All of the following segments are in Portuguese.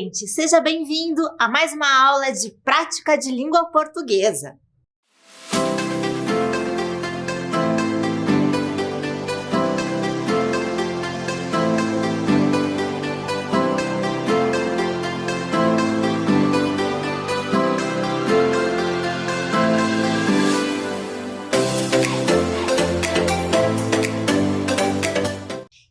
gente! Seja bem-vindo a mais uma aula de prática de língua portuguesa.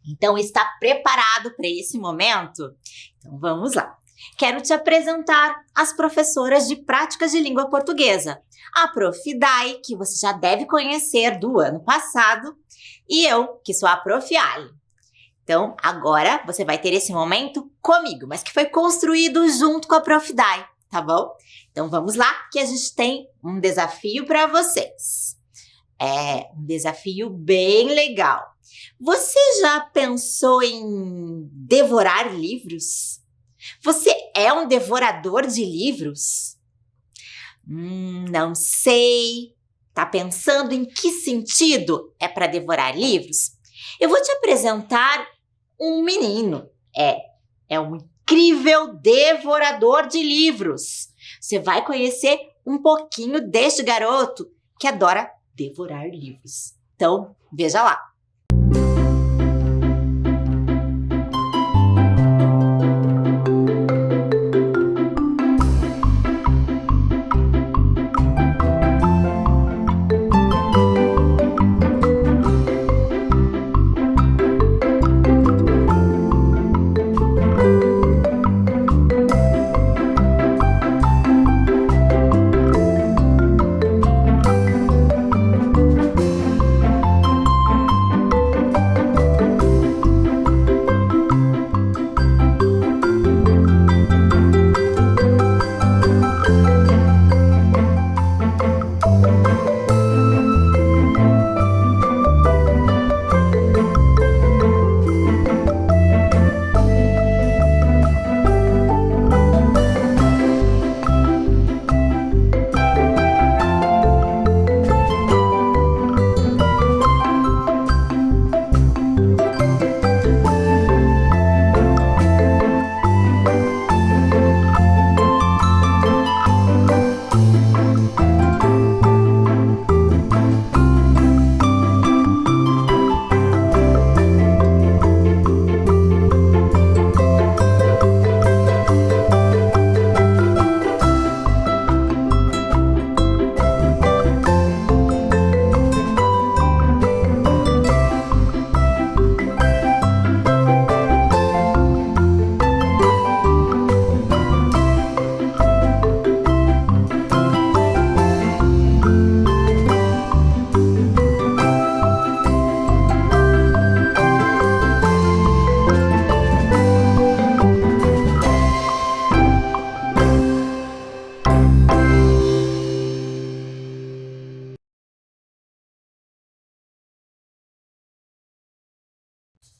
Então, está preparado para esse momento? Então, vamos lá. Quero te apresentar as professoras de práticas de língua portuguesa. A Prof. Dai, que você já deve conhecer do ano passado, e eu, que sou a Prof. Ali. Então, agora você vai ter esse momento comigo, mas que foi construído junto com a Prof. Dai, tá bom? Então, vamos lá, que a gente tem um desafio para vocês. É um desafio bem legal. Você já pensou em devorar livros? Você é um devorador de livros? Não sei. Tá pensando em que sentido é para devorar livros? Eu vou te apresentar um menino. É um incrível devorador de livros. Você vai conhecer um pouquinho deste garoto que adora devorar livros. Então, veja lá.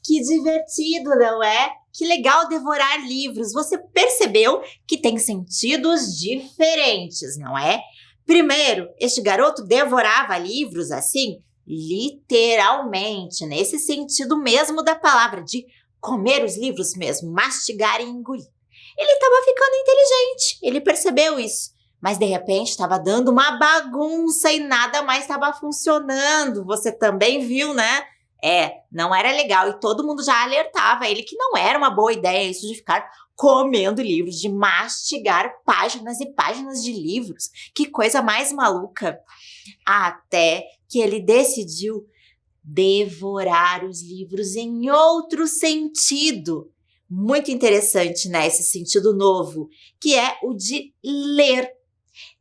Que divertido, não é? Que legal devorar livros. Você percebeu que tem sentidos diferentes, não é? Primeiro, este garoto devorava livros assim, literalmente, nesse sentido mesmo da palavra, de comer os livros mesmo, mastigar e engolir. Ele estava ficando inteligente, ele percebeu isso. Mas, de repente, estava dando uma bagunça e nada mais estava funcionando. Você também viu, né? Não era legal e todo mundo já alertava ele que não era uma boa ideia isso de ficar comendo livros, de mastigar páginas e páginas de livros. Que coisa mais maluca. Até que ele decidiu devorar os livros em outro sentido. Muito interessante, né? Esse sentido novo, que é o de ler.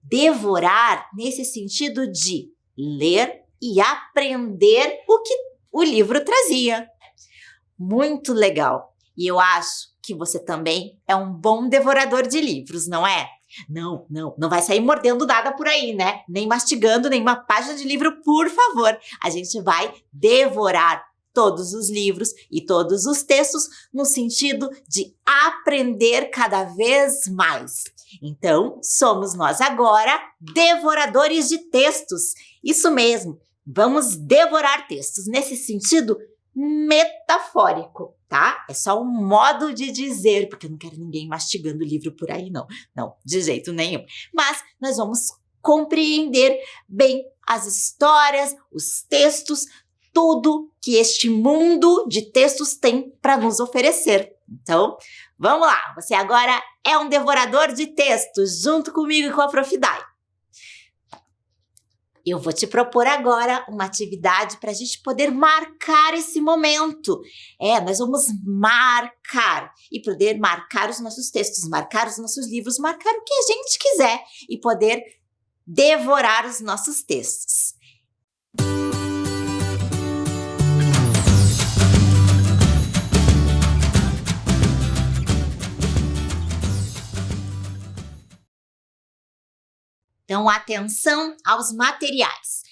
Devorar nesse sentido de ler e aprender o que o livro trazia. Muito legal. E eu acho que você também é um bom devorador de livros, não é? Não vai sair mordendo nada por aí, né? Nem mastigando nenhuma página de livro, por favor. A gente vai devorar todos os livros e todos os textos no sentido de aprender cada vez mais. Então, somos nós agora devoradores de textos. Isso mesmo. Vamos devorar textos nesse sentido metafórico. tá? É só um modo de dizer, porque eu não quero ninguém mastigando o livro por aí, não. Não, de jeito nenhum. Mas nós vamos compreender bem as histórias, os textos, tudo que este mundo de textos tem para nos oferecer. Então, vamos lá. Você agora é um devorador de textos, junto comigo e com a Prof. Dai. Eu vou te propor agora uma atividade para a gente poder marcar esse momento. Nós vamos marcar e poder marcar os nossos textos, marcar os nossos livros, marcar o que a gente quiser e poder devorar os nossos textos. Então, atenção aos materiais.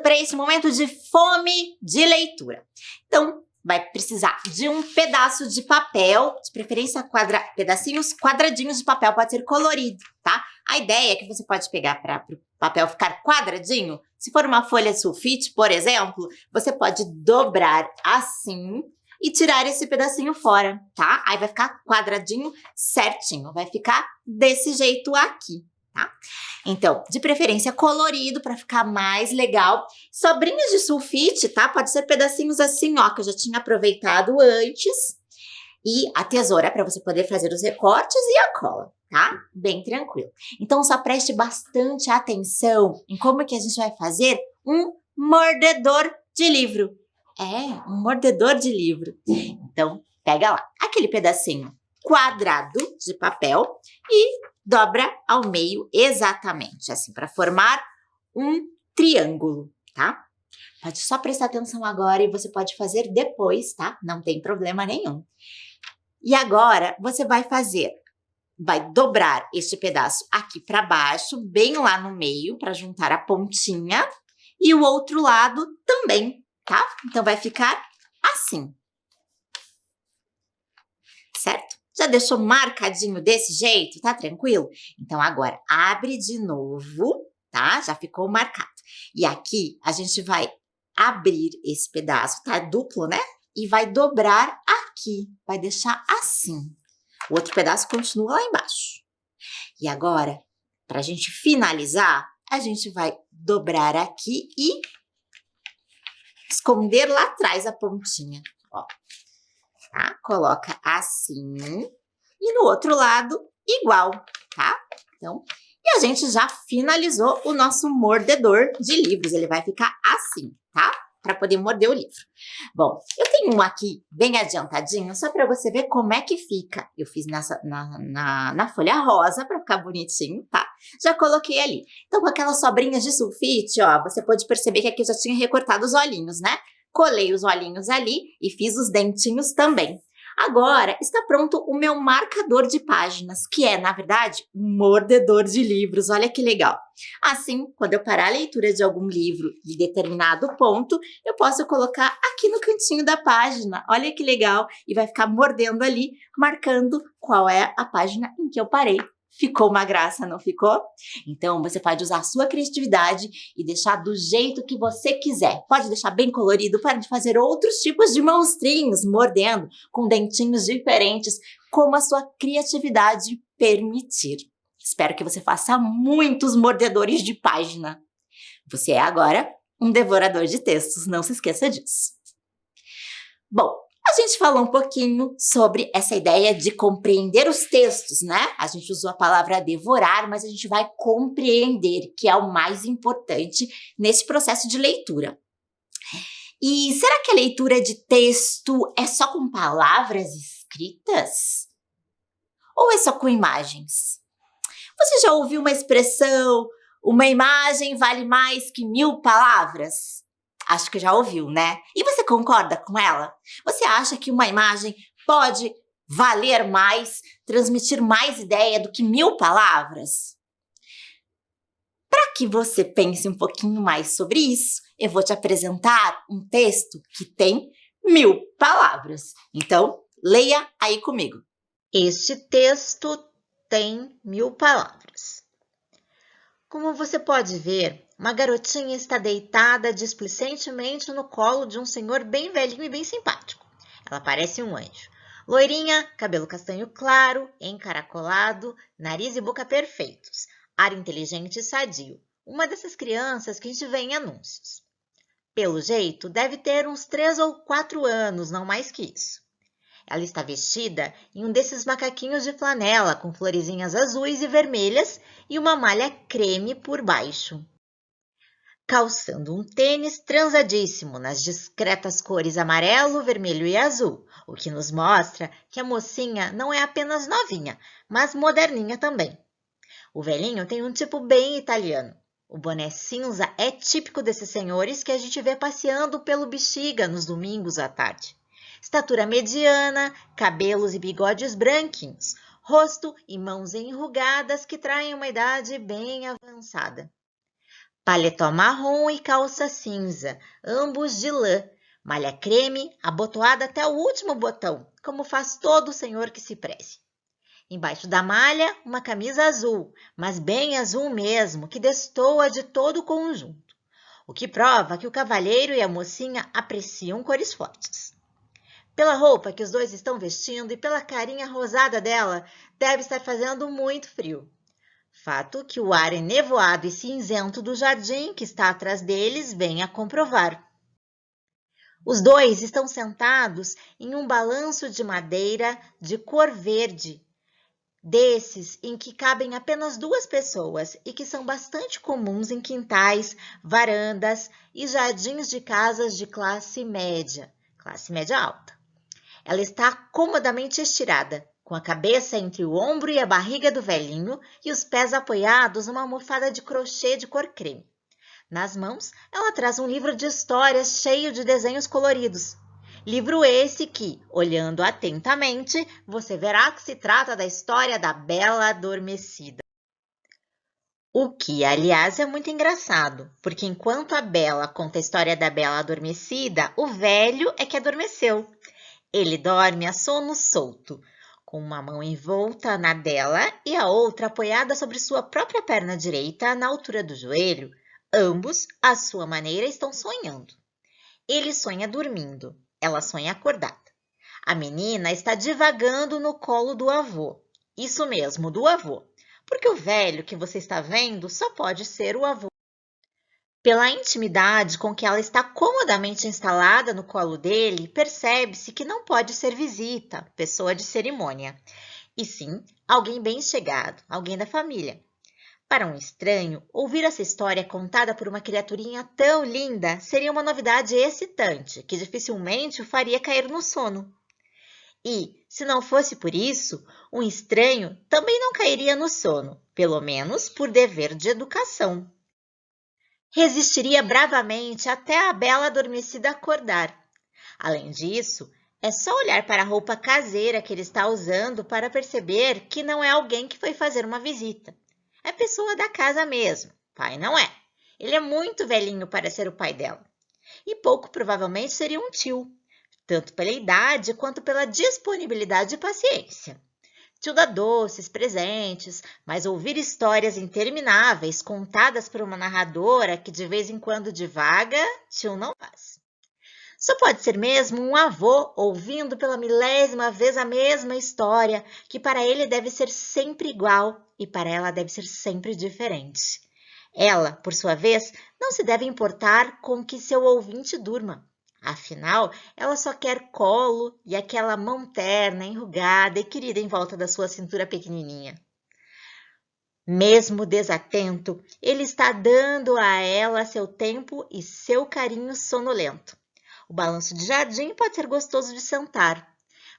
Para esse momento de fome de leitura. Então, vai precisar de um pedaço de papel, de preferência pedacinhos quadradinhos de papel, pode ser colorido, tá? A ideia é que você pode pegar para o papel ficar quadradinho. Se for uma folha de sulfite, por exemplo, você pode dobrar assim e tirar esse pedacinho fora, tá? Aí vai ficar quadradinho certinho, vai ficar desse jeito aqui. Tá? Então, de preferência colorido para ficar mais legal. Sobrinhas de sulfite, tá? Pode ser pedacinhos assim, ó, que eu já tinha aproveitado antes. E a tesoura para você poder fazer os recortes e a cola, tá? Bem tranquilo. Então, só preste bastante atenção em como que a gente vai fazer um mordedor de livro. Um mordedor de livro. Então, pega lá aquele pedacinho quadrado de papel e dobra ao meio exatamente, assim, para formar um triângulo, tá? Pode só prestar atenção agora e você pode fazer depois, tá? Não tem problema nenhum. E agora, você vai dobrar este pedaço aqui para baixo, bem lá no meio, para juntar a pontinha, e o outro lado também, tá? Então, vai ficar assim. Certo? Já deixou marcadinho desse jeito? Tá tranquilo? Então, agora, abre de novo, tá? Já ficou marcado. E aqui, a gente vai abrir esse pedaço, tá? Duplo, né? E vai dobrar aqui. Vai deixar assim. O outro pedaço continua lá embaixo. E agora, pra gente finalizar, a gente vai dobrar aqui e esconder lá atrás a pontinha, ó. Tá? Coloca assim e no outro lado igual, tá? Então, e a gente já finalizou o nosso mordedor de livros. Ele vai ficar assim, tá? Para poder morder o livro. Bom, eu tenho um aqui bem adiantadinho, só para você ver como é que fica. Eu fiz na folha rosa para ficar bonitinho, tá? Já coloquei ali. Então, com aquelas sobrinhas de sulfite, ó, você pode perceber que aqui eu já tinha recortado os olhinhos, né? Colei os olhinhos ali e fiz os dentinhos também. Agora, está pronto o meu marcador de páginas, que é, na verdade, um mordedor de livros. Olha que legal. Assim, quando eu parar a leitura de algum livro de determinado ponto, eu posso colocar aqui no cantinho da página. Olha que legal. E vai ficar mordendo ali, marcando qual é a página em que eu parei. Ficou uma graça, não ficou? Então, você pode usar a sua criatividade e deixar do jeito que você quiser. Pode deixar bem colorido, pode fazer outros tipos de monstrinhos, mordendo, com dentinhos diferentes, como a sua criatividade permitir. Espero que você faça muitos mordedores de página. Você é agora um devorador de textos, não se esqueça disso. Bom, a gente falou um pouquinho sobre essa ideia de compreender os textos, né? A gente usou a palavra devorar, mas a gente vai compreender, que é o mais importante nesse processo de leitura. E será que a leitura de texto é só com palavras escritas? Ou é só com imagens? Você já ouviu uma expressão, uma imagem vale mais que 1000 palavras? Acho que já ouviu, né? E você concorda com ela? Você acha que uma imagem pode valer mais, transmitir mais ideia do que 1000 palavras? Para que você pense um pouquinho mais sobre isso, eu vou te apresentar um texto que tem 1000 palavras. Então, leia aí comigo. Este texto tem 1000 palavras. Como você pode ver, uma garotinha está deitada displicentemente no colo de um senhor bem velhinho e bem simpático. Ela parece um anjo. Loirinha, cabelo castanho claro, encaracolado, nariz e boca perfeitos. Ar inteligente e sadio. Uma dessas crianças que a gente vê em anúncios. Pelo jeito, deve ter uns 3 ou 4 anos, não mais que isso. Ela está vestida em um desses macaquinhos de flanela com florezinhas azuis e vermelhas e uma malha creme por baixo. Calçando um tênis transadíssimo nas discretas cores amarelo, vermelho e azul, o que nos mostra que a mocinha não é apenas novinha, mas moderninha também. O velhinho tem um tipo bem italiano. O boné cinza é típico desses senhores que a gente vê passeando pelo Bexiga nos domingos à tarde. Estatura mediana, cabelos e bigodes branquinhos, rosto e mãos enrugadas que traem uma idade bem avançada. Paletó marrom e calça cinza, ambos de lã, malha creme, abotoada até o último botão, como faz todo senhor que se preze. Embaixo da malha, uma camisa azul, mas bem azul mesmo, que destoa de todo o conjunto, o que prova que o cavalheiro e a mocinha apreciam cores fortes. Pela roupa que os dois estão vestindo e pela carinha rosada dela, deve estar fazendo muito frio. Fato que o ar enevoado e cinzento do jardim que está atrás deles vem a comprovar. Os dois estão sentados em um balanço de madeira de cor verde, desses em que cabem apenas 2 pessoas e que são bastante comuns em quintais, varandas e jardins de casas de classe média alta. Ela está comodamente estirada, com a cabeça entre o ombro e a barriga do velhinho e os pés apoiados numa almofada de crochê de cor creme. Nas mãos, ela traz um livro de histórias cheio de desenhos coloridos. Livro esse que, olhando atentamente, você verá que se trata da história da Bela Adormecida. O que, aliás, é muito engraçado, porque enquanto a Bela conta a história da Bela Adormecida, o velho é que adormeceu. Ele dorme a sono solto, com uma mão envolta na dela e a outra apoiada sobre sua própria perna direita na altura do joelho. Ambos, à sua maneira, estão sonhando. Ele sonha dormindo, ela sonha acordada. A menina está divagando no colo do avô. Isso mesmo, do avô, porque o velho que você está vendo só pode ser o avô. Pela intimidade com que ela está comodamente instalada no colo dele, percebe-se que não pode ser visita, pessoa de cerimônia, e sim alguém bem chegado, alguém da família. Para um estranho, ouvir essa história contada por uma criaturinha tão linda seria uma novidade excitante, que dificilmente o faria cair no sono. E, se não fosse por isso, um estranho também não cairia no sono, pelo menos por dever de educação. Resistiria bravamente até a Bela Adormecida acordar. Além disso, é só olhar para a roupa caseira que ele está usando para perceber que não é alguém que foi fazer uma visita. É pessoa da casa mesmo. Pai não é. Ele é muito velhinho para ser o pai dela. E pouco provavelmente seria um tio, tanto pela idade quanto pela disponibilidade e paciência. Tio dá doces, presentes, mas ouvir histórias intermináveis contadas por uma narradora que de vez em quando divaga, tio não faz. Só pode ser mesmo um avô ouvindo pela milésima vez a mesma história, que para ele deve ser sempre igual e para ela deve ser sempre diferente. Ela, por sua vez, não se deve importar com que seu ouvinte durma. Afinal, ela só quer colo e aquela mão terna, enrugada e querida em volta da sua cintura pequenininha. Mesmo desatento, ele está dando a ela seu tempo e seu carinho sonolento. O balanço de jardim pode ser gostoso de sentar,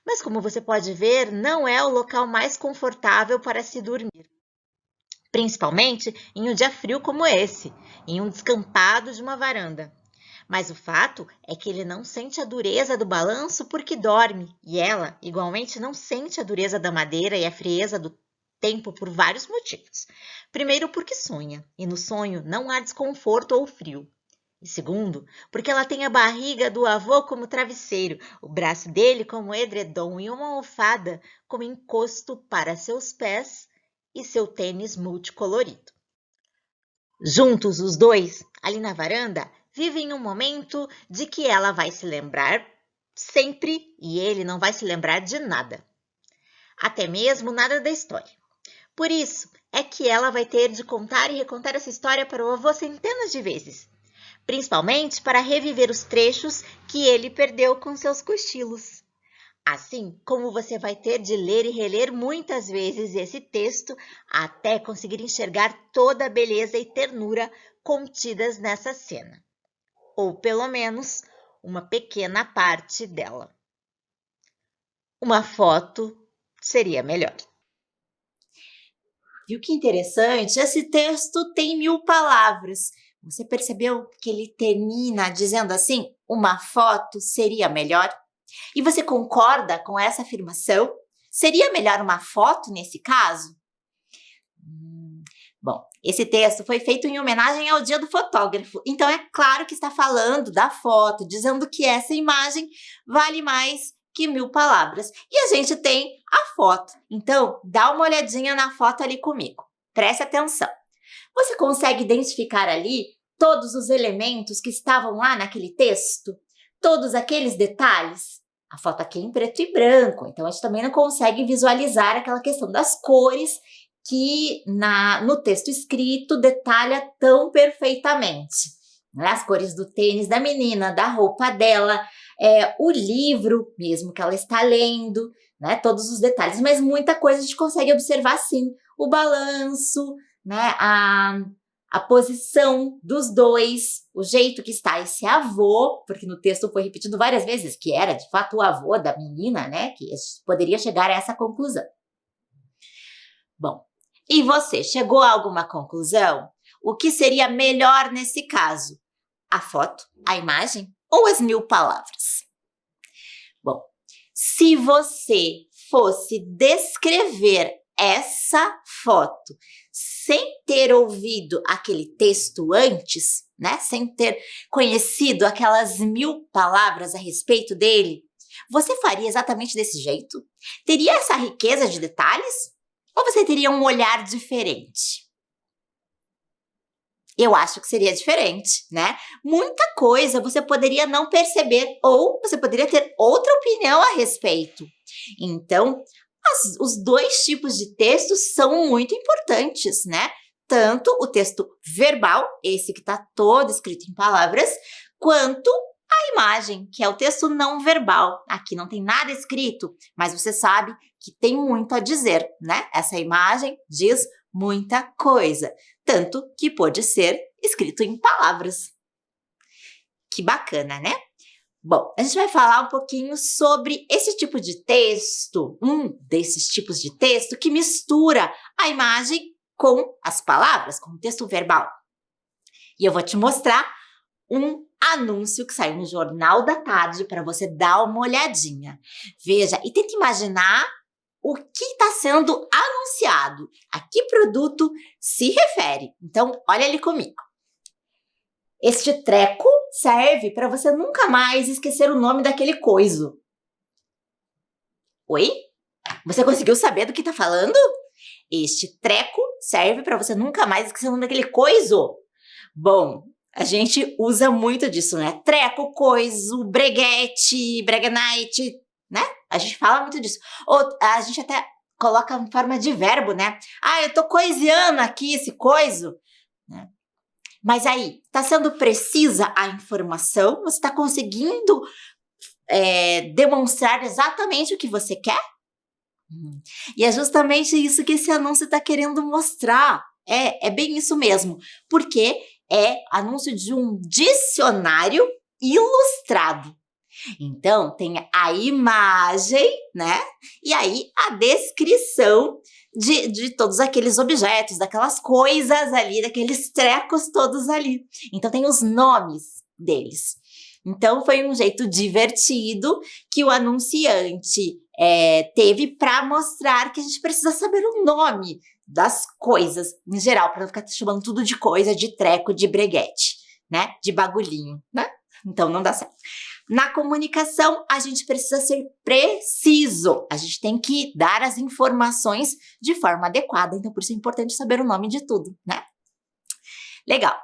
mas como você pode ver, não é o local mais confortável para se dormir. Principalmente em um dia frio como esse, em um descampado de uma varanda. Mas o fato é que ele não sente a dureza do balanço porque dorme, e ela, igualmente, não sente a dureza da madeira e a frieza do tempo por vários motivos. Primeiro, porque sonha, e no sonho não há desconforto ou frio. E segundo, porque ela tem a barriga do avô como travesseiro, o braço dele como edredom e uma almofada como encosto para seus pés e seu tênis multicolorido. Juntos os dois, ali na varanda, vivem um momento de que ela vai se lembrar sempre, e ele não vai se lembrar de nada. Até mesmo nada da história. Por isso é que ela vai ter de contar e recontar essa história para o avô centenas de vezes, principalmente para reviver os trechos que ele perdeu com seus cochilos. Assim como você vai ter de ler e reler muitas vezes esse texto até conseguir enxergar toda a beleza e ternura contidas nessa cena, ou pelo menos uma pequena parte dela. Uma foto seria melhor. Viu que interessante? Esse texto tem 1000 palavras. Você percebeu que ele termina dizendo assim, uma foto seria melhor? E você concorda com essa afirmação? Seria melhor uma foto nesse caso? Bom, esse texto foi feito em homenagem ao Dia do Fotógrafo, então é claro que está falando da foto, dizendo que essa imagem vale mais que 1000 palavras. E a gente tem a foto, então dá uma olhadinha na foto ali comigo, preste atenção. Você consegue identificar ali todos os elementos que estavam lá naquele texto? Todos aqueles detalhes? A foto aqui é em preto e branco, então a gente também não consegue visualizar aquela questão das cores que no texto escrito detalha tão perfeitamente. Né? As cores do tênis da menina, da roupa dela, o livro mesmo que ela está lendo, né? Todos os detalhes, mas muita coisa a gente consegue observar sim. O balanço, né? A posição dos dois, o jeito que está esse avô, porque no texto foi repetido várias vezes que era de fato o avô da menina, né? Que poderia chegar a essa conclusão. Bom, e você, chegou a alguma conclusão? O que seria melhor nesse caso? A foto, a imagem ou as 1000 palavras? Bom, se você fosse descrever essa foto sem ter ouvido aquele texto antes, né? Sem ter conhecido aquelas 1000 palavras a respeito dele, você faria exatamente desse jeito? Teria essa riqueza de detalhes? Ou você teria um olhar diferente? Eu acho que seria diferente, né? Muita coisa você poderia não perceber ou você poderia ter outra opinião a respeito. Então, os dois tipos de textos são muito importantes, né? Tanto o texto verbal, esse que está todo escrito em palavras, quanto a imagem, que é o texto não verbal. Aqui não tem nada escrito, mas você sabe que tem muito a dizer, né? Essa imagem diz muita coisa, tanto que pode ser escrito em palavras. Que bacana, né? Bom, a gente vai falar um pouquinho sobre esse tipo de texto, um desses tipos de texto que mistura a imagem com as palavras, com o texto verbal. E eu vou te mostrar um anúncio que saiu no Jornal da Tarde para você dar uma olhadinha. Veja e tenta imaginar o que está sendo anunciado, a que produto se refere. Então, olha ali comigo. Este treco serve para você nunca mais esquecer o nome daquele coiso. Oi? Você conseguiu saber do que está falando? Este treco serve para você nunca mais esquecer o nome daquele coiso? Bom, a gente usa muito disso, né? Treco, coiso, breguete, breguenite, né? A gente fala muito disso. Ou a gente até coloca em forma de verbo, né? Ah, eu tô coiseando aqui esse coiso, né? Mas aí, tá sendo precisa a informação? Você tá conseguindo demonstrar exatamente o que você quer? E é justamente isso que esse anúncio tá querendo mostrar. É bem isso mesmo. Porque é anúncio de um dicionário ilustrado. Então, tem a imagem, né? E aí, a descrição de todos aqueles objetos, daquelas coisas ali, daqueles trecos todos ali. Então, tem os nomes deles. Então, foi um jeito divertido que o anunciante teve para mostrar que a gente precisa saber o nome das coisas, em geral, para não ficar chamando tudo de coisa, de treco, de breguete, né? De bagulhinho, né? Então, não dá certo. Na comunicação, a gente precisa ser preciso. A gente tem que dar as informações de forma adequada. Então, por isso é importante saber o nome de tudo, né? Legal.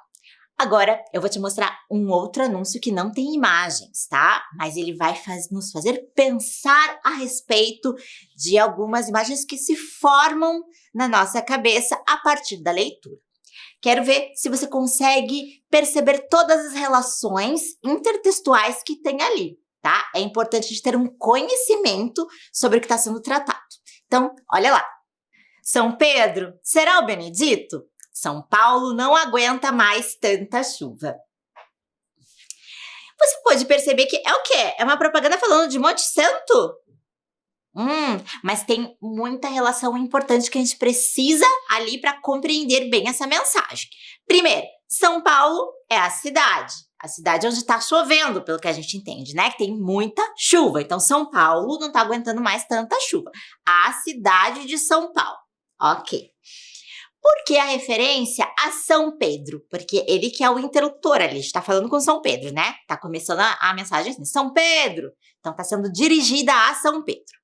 Agora, eu vou te mostrar um outro anúncio que não tem imagens, tá? Mas ele vai nos fazer pensar a respeito de algumas imagens que se formam na nossa cabeça a partir da leitura. Quero ver se você consegue perceber todas as relações intertextuais que tem ali, tá? É importante a gente ter um conhecimento sobre o que está sendo tratado. Então, olha lá. São Pedro, será o Benedito? São Paulo não aguenta mais tanta chuva. Você pode perceber que é o quê? É uma propaganda falando de Monte Santo? Mas tem muita relação importante que a gente precisa ali para compreender bem essa mensagem. Primeiro, São Paulo é a cidade onde está chovendo, pelo que a gente entende, né? Que tem muita chuva. Então, São Paulo não está aguentando mais tanta chuva. A cidade de São Paulo. Ok. Por que a referência a São Pedro? Porque ele que é o interlocutor ali, está falando com São Pedro, né? Está começando a mensagem assim, São Pedro. Então, está sendo dirigida a São Pedro.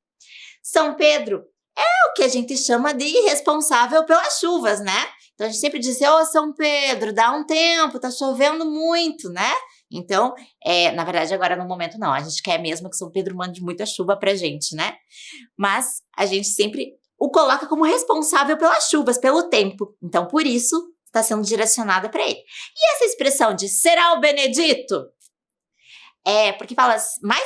São Pedro é o que a gente chama de responsável pelas chuvas, né? Então, a gente sempre diz, ô São Pedro, dá um tempo, tá chovendo muito, né? Então, na verdade, agora no momento não, a gente quer mesmo que São Pedro mande muita chuva pra gente, né? Mas a gente sempre o coloca como responsável pelas chuvas, pelo tempo. Então, por isso, está sendo direcionada para ele. E essa expressão de será o Benedito? Porque fala, mas,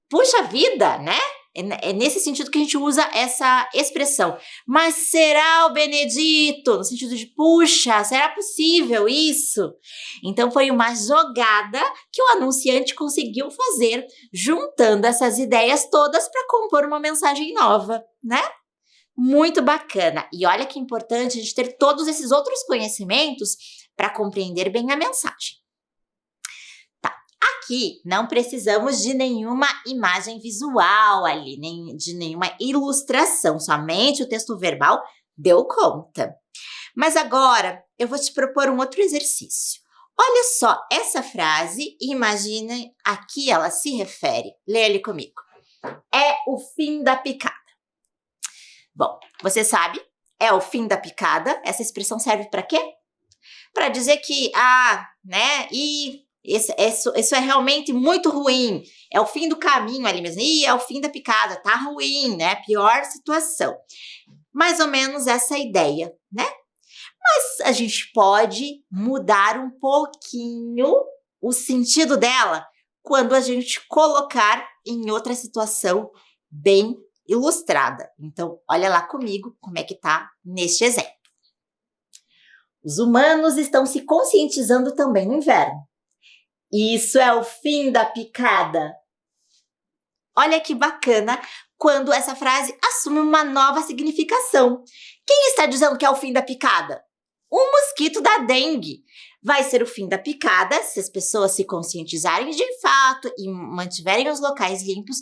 puxa vida, né? É nesse sentido que a gente usa essa expressão. Mas será o Benedito? No sentido de, puxa, será possível isso? Então, foi uma jogada que o anunciante conseguiu fazer, juntando essas ideias todas para compor uma mensagem nova, né? Muito bacana. E olha que importante a gente ter todos esses outros conhecimentos para compreender bem a mensagem. Tá. Aqui não precisamos de nenhuma imagem visual ali, nem de nenhuma ilustração, somente o texto verbal deu conta. Mas agora eu vou te propor um outro exercício. Olha só essa frase e imagine a que ela se refere. Lê ali comigo. É o fim da picada. Bom, você sabe, é o fim da picada. Essa expressão serve para quê? Para dizer que, né, e isso é realmente muito ruim. É o fim do caminho ali mesmo. E é o fim da picada, tá ruim, né? Pior situação. Mais ou menos essa ideia, né? Mas a gente pode mudar um pouquinho o sentido dela quando a gente colocar em outra situação bem ilustrada. Então, olha lá comigo como é que tá neste exemplo. Os humanos estão se conscientizando também no inverno. Isso é o fim da picada. Olha que bacana quando essa frase assume uma nova significação. Quem está dizendo que é o fim da picada? O mosquito da dengue. Vai ser o fim da picada se as pessoas se conscientizarem de fato e mantiverem os locais limpos,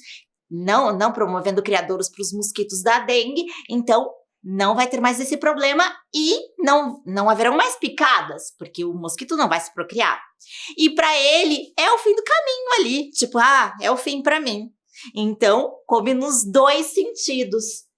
não promovendo criadouros para os mosquitos da dengue, então não vai ter mais esse problema e não haverão mais picadas, porque o mosquito não vai se procriar. E para ele é o fim do caminho ali, tipo, é o fim para mim. Então, come nos dois sentidos.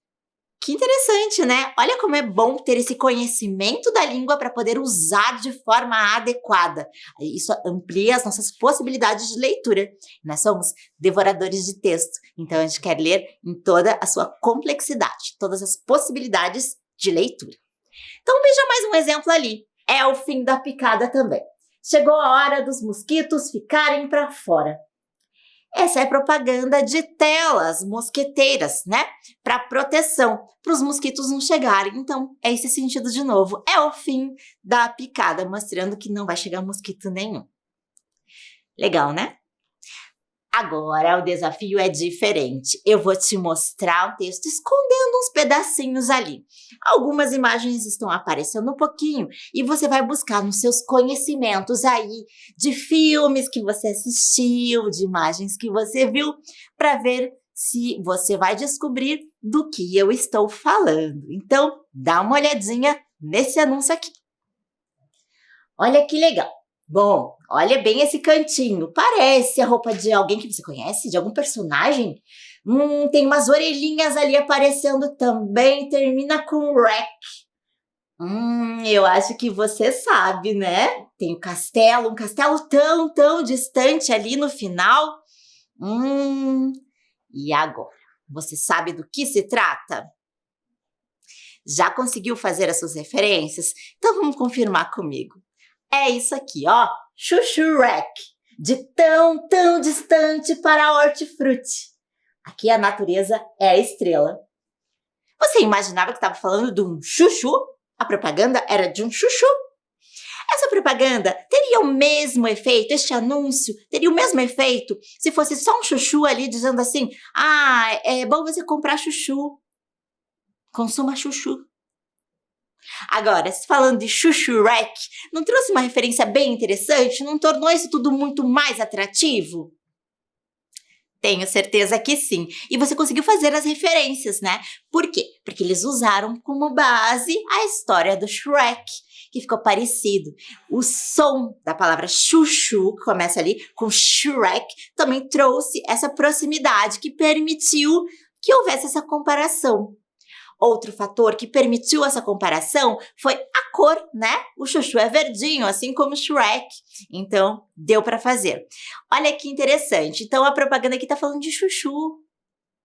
Que interessante, né? Olha como é bom ter esse conhecimento da língua para poder usar de forma adequada. Isso amplia as nossas possibilidades de leitura. Nós somos devoradores de texto, então a gente quer ler em toda a sua complexidade, todas as possibilidades de leitura. Então veja mais um exemplo ali. É o fim da picada também. Chegou a hora dos mosquitos ficarem para fora. Essa é propaganda de telas mosqueteiras, né? Para proteção, para os mosquitos não chegarem. Então, é esse sentido de novo. É o fim da picada, mostrando que não vai chegar mosquito nenhum. Legal, né? Agora, o desafio é diferente. Eu vou te mostrar um texto escondendo uns pedacinhos ali. Algumas imagens estão aparecendo um pouquinho e você vai buscar nos seus conhecimentos aí de filmes que você assistiu, de imagens que você viu, para ver se você vai descobrir do que eu estou falando. Então, dá uma olhadinha nesse anúncio aqui. Olha que legal. Bom, olha bem esse cantinho. Parece a roupa de alguém que você conhece, de algum personagem. Tem umas orelhinhas ali aparecendo também. Termina com rec. Eu acho que você sabe, né? Tem o castelo, um castelo tão distante ali no final. E agora? Você sabe do que se trata? Já conseguiu fazer as suas referências? Então vamos confirmar comigo. É isso aqui, ó. Chuchu Rack. De tão distante para a hortifruti. Aqui a natureza é a estrela. Você imaginava que estava falando de um chuchu? A propaganda era de um chuchu. Essa propaganda teria o mesmo efeito, este anúncio teria o mesmo efeito se fosse só um chuchu ali dizendo assim: ah, é bom você comprar chuchu. Consuma chuchu. Agora, falando de Chuchu Rack, não trouxe uma referência bem interessante? Não tornou isso tudo muito mais atrativo? Tenho certeza que sim. E você conseguiu fazer as referências, né? Por quê? Porque eles usaram como base a história do Shrek, que ficou parecido. O som da palavra chuchu, que começa ali com Shrek, também trouxe essa proximidade que permitiu que houvesse essa comparação. Outro fator que permitiu essa comparação foi a cor, né? O chuchu é verdinho, assim como o Shrek. Então, deu para fazer. Olha que interessante. Então, a propaganda aqui tá falando de chuchu,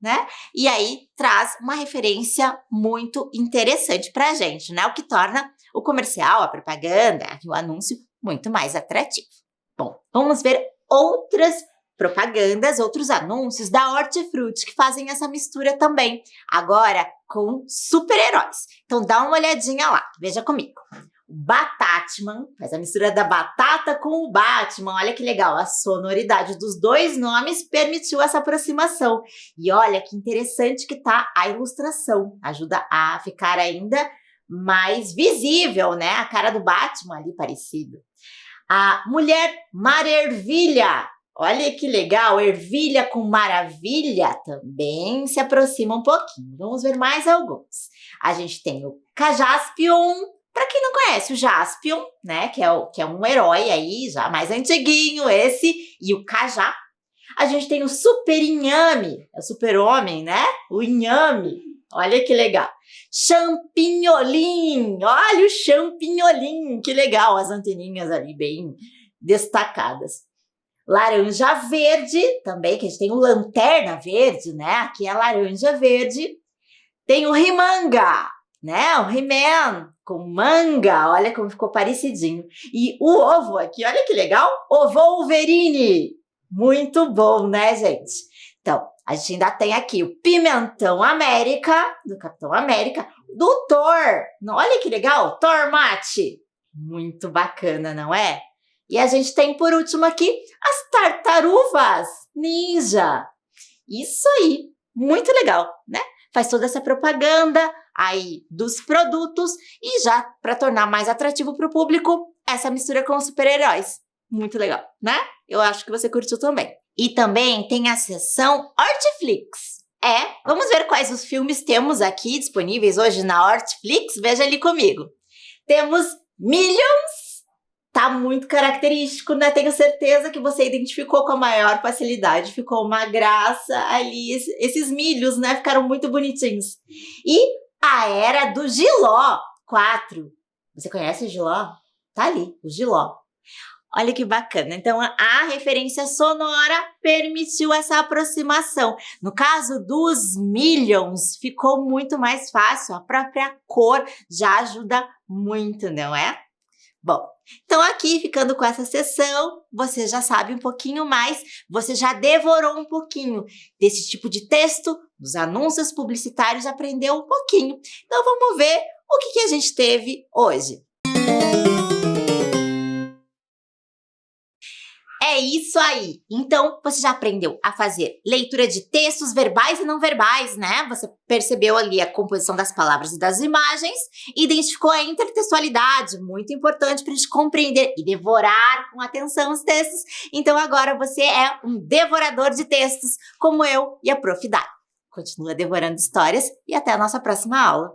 né? E aí, traz uma referência muito interessante pra gente, né? O que torna o comercial, a propaganda, o anúncio muito mais atrativo. Bom, vamos ver outras propagandas, outros anúncios da Hortifruti que fazem essa mistura também, agora com super-heróis. Então dá uma olhadinha lá, veja comigo. O Batatman faz a mistura da batata com o Batman, olha que legal, a sonoridade dos dois nomes permitiu essa aproximação. E olha que interessante que tá a ilustração, ajuda a ficar ainda mais visível, né? A cara do Batman ali parecido. A Mulher Maravilha. Olha que legal, ervilha com maravilha também se aproxima um pouquinho. Vamos ver mais alguns. A gente tem o Cajaspion, para quem não conhece o Jaspion, né, que é um herói aí, já mais antiguinho esse, e o Cajá. A gente tem o Super Inhame, é o super-homem, né, o Inhame. Olha que legal. Champignolim, olha o champignolim, que legal, as anteninhas ali bem destacadas. Laranja verde, também, que a gente tem o Lanterna Verde, né? Aqui é laranja verde. Tem o Rimanga, né? O He-Man com manga, olha como ficou parecidinho. E o ovo aqui, olha que legal, o Wolverine. Muito bom, né, gente? Então, a gente ainda tem aqui o Pimentão América, do Capitão América, do Thor. Olha que legal, Thor Mate. Muito bacana, não é? E a gente tem, por último aqui, as tartaruvas ninja. Isso aí, muito legal, né? Faz toda essa propaganda aí dos produtos e já para tornar mais atrativo para o público, essa mistura com os super-heróis. Muito legal, né? Eu acho que você curtiu também. E também tem a seção Hortiflix. Vamos ver quais os filmes temos aqui disponíveis hoje na Hortiflix? Veja ali comigo. Temos Millions. Tá muito característico, né? Tenho certeza que você identificou com a maior facilidade. Ficou uma graça ali. Esses milhos, né? Ficaram muito bonitinhos. E a Era do Giló 4. Você conhece o Giló? Tá ali, o Giló. Olha que bacana. Então, a referência sonora permitiu essa aproximação. No caso dos Millions, ficou muito mais fácil. A própria cor já ajuda muito, não é? Bom, então aqui, ficando com essa sessão, você já sabe um pouquinho mais, você já devorou um pouquinho desse tipo de texto, dos anúncios publicitários, aprendeu um pouquinho. Então vamos ver o que a gente teve hoje. É isso aí! Então, você já aprendeu a fazer leitura de textos verbais e não verbais, né? Você percebeu ali a composição das palavras e das imagens, identificou a intertextualidade, muito importante para a gente compreender e devorar com atenção os textos. Então, agora você é um devorador de textos, como eu e a Prof. Dai. Continua devorando histórias e até a nossa próxima aula.